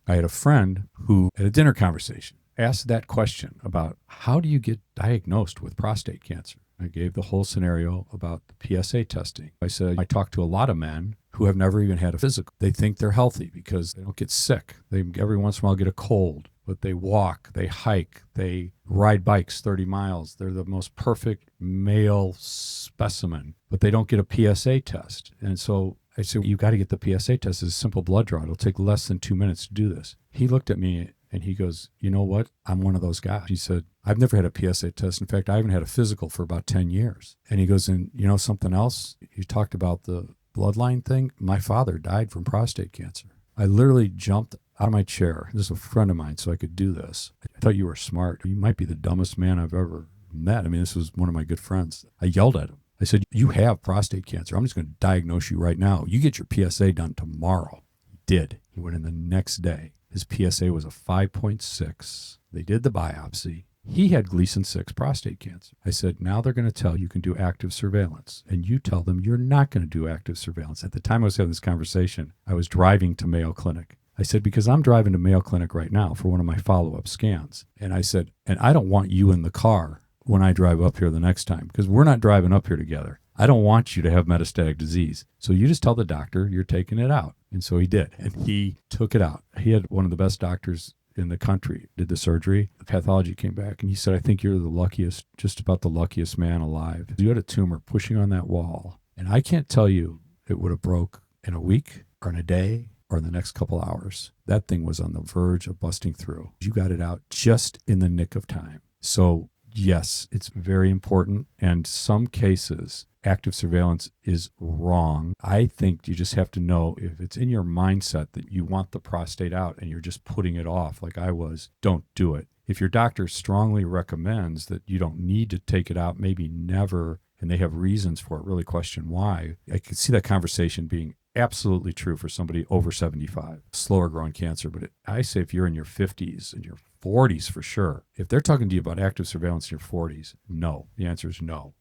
I had a friend who, at a dinner conversation, asked that question about how do you get diagnosed with prostate cancer? I gave the whole scenario about the PSA testing. I said, I talked to a lot of men who have never even had a physical. They think they're healthy because they don't get sick. They every once in a while get a cold, but they walk, they hike, they ride bikes 30 miles. They're the most perfect male specimen, but they don't get a PSA test. And so I said, you got to get the PSA test. It's a simple blood draw. It'll take less than 2 minutes to do this. He looked at me and he goes, you know what? I'm one of those guys. He said, I've never had a PSA test. In fact, I haven't had a physical for about 10 years. And he goes, and you know something else? You talked about the bloodline thing. My father died from prostate cancer. I literally jumped out of my chair. This is a friend of mine, so I could do this. I thought you were smart. You might be the dumbest man I've ever met. I mean, this was one of my good friends. I yelled at him. I said, you have prostate cancer. I'm just going to diagnose you right now. You get your PSA done tomorrow. He did. He went in the next day. His PSA was a 5.6. They did the biopsy. He had Gleason 6 prostate cancer. I said, now they're going to tell you can do active surveillance. And you tell them you're not going to do active surveillance. At the time I was having this conversation, I was driving to Mayo Clinic. I said, because I'm driving to Mayo Clinic right now for one of my follow-up scans. And I said, and I don't want you in the car when I drive up here the next time, because we're not driving up here together. I don't want you to have metastatic disease. So you just tell the doctor you're taking it out. And so he did. And he took it out. He had one of the best doctors in the country, did the surgery. The pathology came back. And he said, I think you're the luckiest, just about the luckiest man alive. You had a tumor pushing on that wall. And I can't tell you it would have broke in a week or in a day or in the next couple hours. That thing was on the verge of busting through. You got it out just in the nick of time. So yes, it's very important. And some cases, active surveillance is wrong. I think you just have to know if it's in your mindset that you want the prostate out and you're just putting it off like I was, don't do it. If your doctor strongly recommends that you don't need to take it out, maybe never, and they have reasons for it, really question why. I could see that conversation being absolutely true for somebody over 75, slower growing cancer. But I say if you're in your 50s and your 40s for sure, if they're talking to you about active surveillance in your 40s, no. The answer is no.